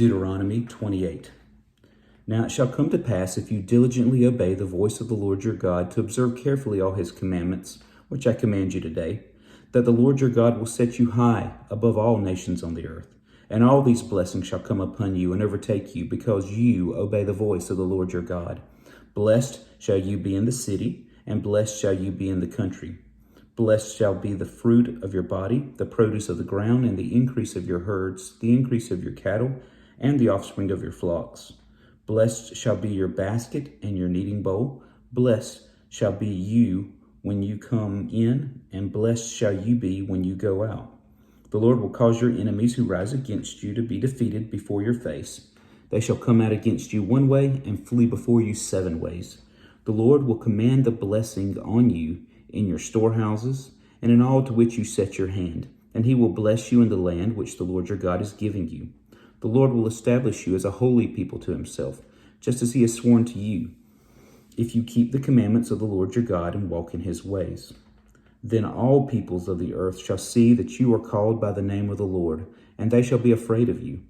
Deuteronomy 28. Now it shall come to pass, if you diligently obey the voice of the Lord your God, to observe carefully all his commandments, which I command you today, that the Lord your God will set you high above all nations on the earth. And all these blessings shall come upon you and overtake you, because you obey the voice of the Lord your God. Blessed shall you be in the city, and blessed shall you be in the country. Blessed shall be the fruit of your body, the produce of the ground, and the increase of your herds, the increase of your cattle, and the offspring of your flocks. Blessed shall be your basket and your kneading bowl. Blessed shall be you when you come in, and blessed shall you be when you go out. The Lord will cause your enemies who rise against you to be defeated before your face. They shall come out against you one way and flee before you 7 ways. The Lord will command the blessing on you in your storehouses and in all to which you set your hand, and he will bless you in the land which the Lord your God is giving you. The Lord will establish you as a holy people to himself, just as he has sworn to you, if you keep the commandments of the Lord your God and walk in his ways. Then all peoples of the earth shall see that you are called by the name of the Lord, and they shall be afraid of you.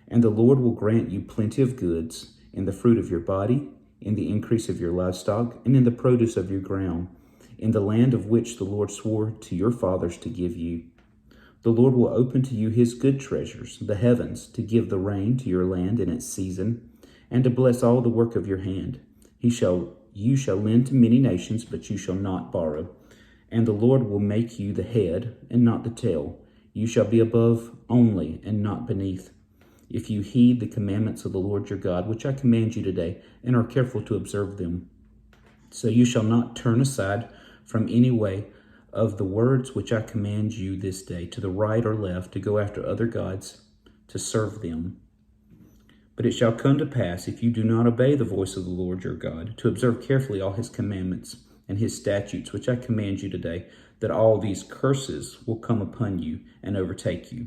And the Lord will grant you plenty of goods in the fruit of your body, in the increase of your livestock, and in the produce of your ground, in the land of which the Lord swore to your fathers to give you. The Lord will open to you his good treasures, the heavens, to give the rain to your land in its season, and to bless all the work of your hand. You shall lend to many nations, but you shall not borrow. And the Lord will make you the head and not the tail. You shall be above only and not beneath, if you heed the commandments of the Lord your God, which I command you today, and are careful to observe them. So you shall not turn aside from any way of the words which I command you this day, to the right or left, to go after other gods, to serve them. But it shall come to pass, if you do not obey the voice of the Lord your God, to observe carefully all his commandments and his statutes, which I command you today, that all these curses will come upon you and overtake you.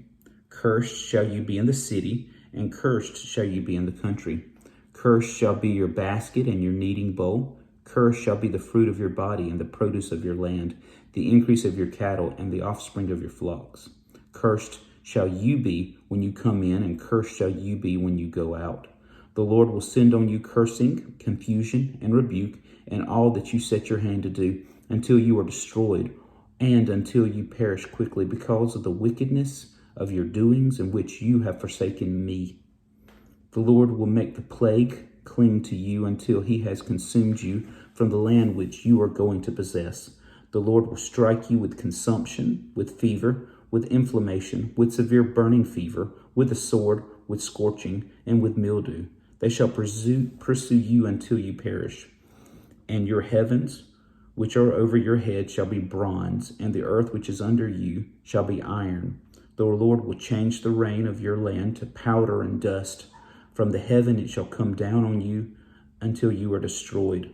Cursed shall you be in the city, and cursed shall you be in the country. Cursed shall be your basket and your kneading bowl. Cursed shall be the fruit of your body and the produce of your land, the increase of your cattle and the offspring of your flocks. Cursed shall you be when you come in, and cursed shall you be when you go out. The Lord will send on you cursing, confusion, and rebuke, and all that you set your hand to do, until you are destroyed, and until you perish quickly, because of the wickedness of your doings in which you have forsaken me. The Lord will make the plague cling to you until he has consumed you from the land which you are going to possess. The Lord will strike you with consumption, with fever, with inflammation, with severe burning fever, with a sword, with scorching, and with mildew. They shall pursue you until you perish. And your heavens, which are over your head, shall be bronze, and the earth which is under you shall be iron. The Lord will change the rain of your land to powder and dust. From the heaven it shall come down on you until you are destroyed.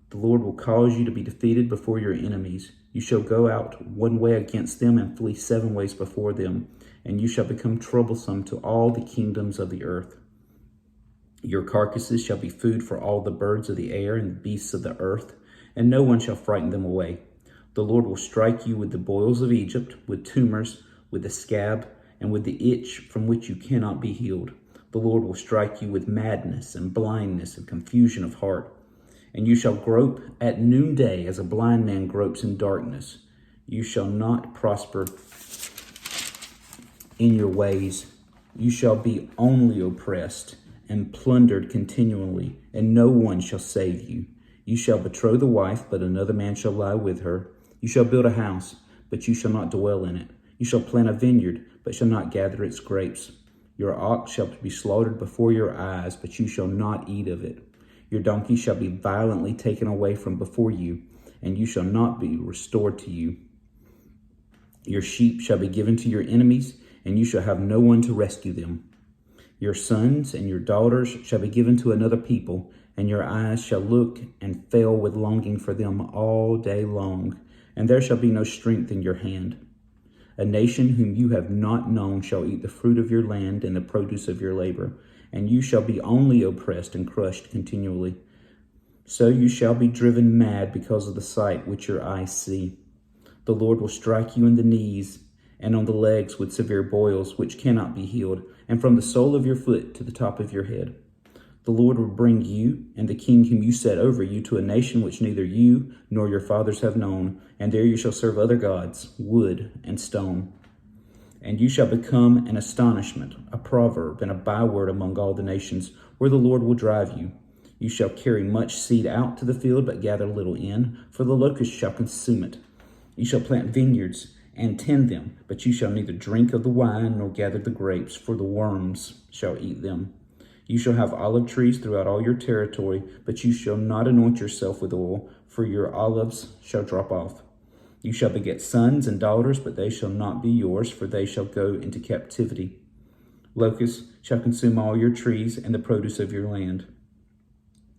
The Lord will cause you to be defeated before your enemies. You shall go out one way against them and flee 7 ways before them, and you shall become troublesome to all the kingdoms of the earth. Your carcasses shall be food for all the birds of the air and the beasts of the earth, and no one shall frighten them away. The Lord will strike you with the boils of Egypt, with tumors, with the scab, and with the itch from which you cannot be healed. The Lord will strike you with madness and blindness and confusion of heart. And you shall grope at noonday as a blind man gropes in darkness. You shall not prosper in your ways. You shall be only oppressed and plundered continually, and no one shall save you. You shall betroth a wife, but another man shall lie with her. You shall build a house, but you shall not dwell in it. You shall plant a vineyard, but shall not gather its grapes. Your ox shall be slaughtered before your eyes, but you shall not eat of it. Your donkey shall be violently taken away from before you, and you shall not be restored to you. Your sheep shall be given to your enemies, and you shall have no one to rescue them. Your sons and your daughters shall be given to another people, and your eyes shall look and fail with longing for them all day long, and there shall be no strength in your hand. A nation whom you have not known shall eat the fruit of your land and the produce of your labor, and you shall be only oppressed and crushed continually. So you shall be driven mad because of the sight which your eyes see. The Lord will strike you in the knees and on the legs with severe boils, which cannot be healed, and from the sole of your foot to the top of your head. The Lord will bring you and the king whom you set over you to a nation which neither you nor your fathers have known, and there you shall serve other gods, wood and stone. And you shall become an astonishment, a proverb, and a byword among all the nations, where the Lord will drive you. You shall carry much seed out to the field, but gather little in, for the locust shall consume it. You shall plant vineyards and tend them, but you shall neither drink of the wine nor gather the grapes, for the worms shall eat them. You shall have olive trees throughout all your territory, but you shall not anoint yourself with oil, for your olives shall drop off. You shall beget sons and daughters, but they shall not be yours, for they shall go into captivity. Locusts shall consume all your trees and the produce of your land.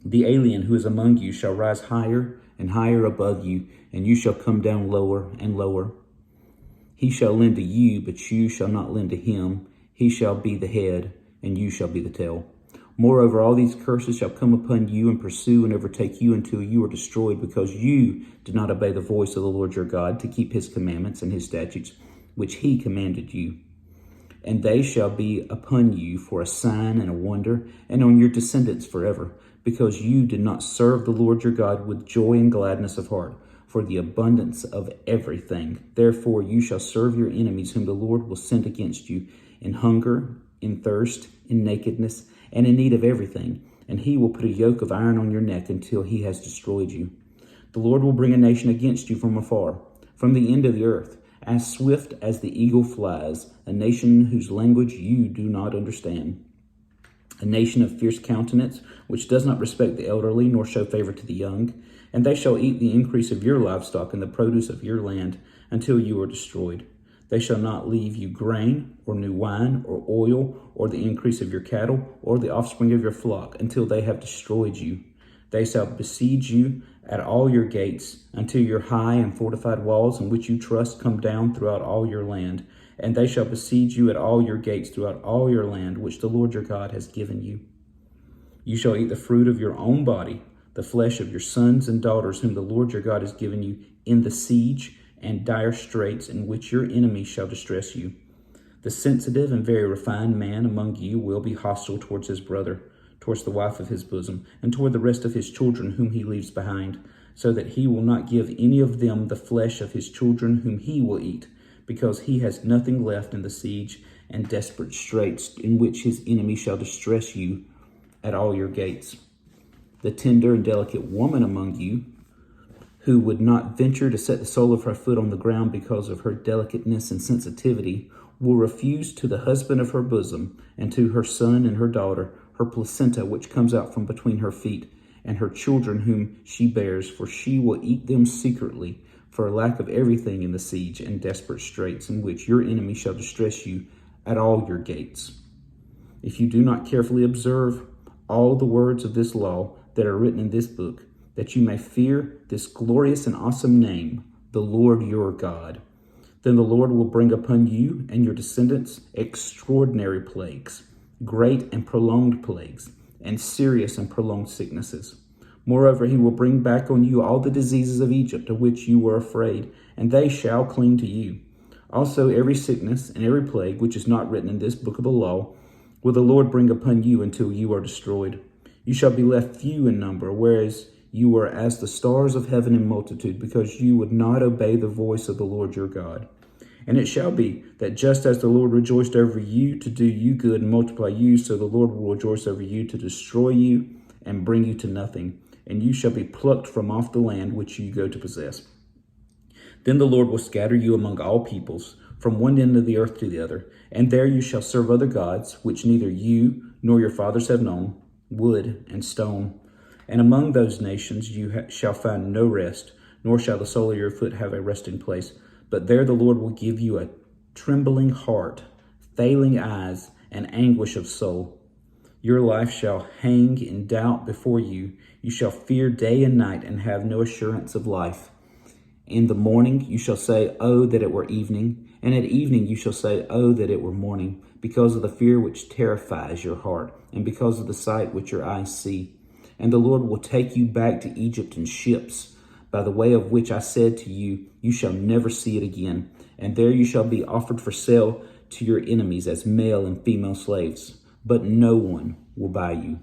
The alien who is among you shall rise higher and higher above you, and you shall come down lower and lower. He shall lend to you, but you shall not lend to him. He shall be the head, and you shall be the tail. Moreover, all these curses shall come upon you and pursue and overtake you until you are destroyed, because you did not obey the voice of the Lord your God to keep his commandments and his statutes, which he commanded you. And they shall be upon you for a sign and a wonder, and on your descendants forever, because you did not serve the Lord your God with joy and gladness of heart, for the abundance of everything. Therefore you shall serve your enemies, whom the Lord will send against you, in hunger, in thirst, in nakedness, and in need of everything, and he will put a yoke of iron on your neck until he has destroyed you. The Lord will bring a nation against you from afar, from the end of the earth, as swift as the eagle flies, a nation whose language you do not understand. A nation of fierce countenance, which does not respect the elderly, nor show favor to the young, and they shall eat the increase of your livestock and the produce of your land until you are destroyed. They shall not leave you grain, or new wine, or oil, or the increase of your cattle, or the offspring of your flock, until they have destroyed you. They shall besiege you at all your gates, until your high and fortified walls in which you trust come down throughout all your land. And they shall besiege you at all your gates throughout all your land, which the Lord your God has given you. You shall eat the fruit of your own body, the flesh of your sons and daughters, whom the Lord your God has given you, in the siege and dire straits in which your enemies shall distress you. The sensitive and very refined man among you will be hostile towards his brother, towards the wife of his bosom, and toward the rest of his children whom he leaves behind, so that he will not give any of them the flesh of his children whom he will eat, because he has nothing left in the siege and desperate straits in which his enemy shall distress you at all your gates. The tender and delicate woman among you, who would not venture to set the sole of her foot on the ground because of her delicateness and sensitivity, will refuse to the husband of her bosom, and to her son and her daughter, her placenta which comes out from between her feet, and her children whom she bears, for she will eat them secretly, for lack of everything in the siege and desperate straits in which your enemy shall distress you at all your gates. If you do not carefully observe all the words of this law that are written in this book, that you may fear this glorious and awesome name, the Lord your God, then the Lord will bring upon you and your descendants extraordinary plagues, great and prolonged plagues, and serious and prolonged sicknesses. Moreover, he will bring back on you all the diseases of Egypt of which you were afraid, and they shall cling to you. Also every sickness and every plague which is not written in this book of the law will the Lord bring upon you until you are destroyed. You shall be left few in number, whereas you were as the stars of heaven in multitude, because you would not obey the voice of the Lord your God. And it shall be that just as the Lord rejoiced over you to do you good and multiply you, so the Lord will rejoice over you to destroy you and bring you to nothing. And you shall be plucked from off the land which you go to possess. Then the Lord will scatter you among all peoples, from one end of the earth to the other. And there you shall serve other gods, which neither you nor your fathers have known, wood and stone. And among those nations you shall find no rest, nor shall the sole of your foot have a resting place. But there the Lord will give you a trembling heart, failing eyes, and anguish of soul. Your life shall hang in doubt before you. You shall fear day and night and have no assurance of life. In the morning you shall say, "Oh, that it were evening." And at evening you shall say, "Oh, that it were morning," because of the fear which terrifies your heart, and because of the sight which your eyes see. And the Lord will take you back to Egypt in ships, by the way of which I said to you, you shall never see it again. And there you shall be offered for sale to your enemies as male and female slaves, but no one will buy you.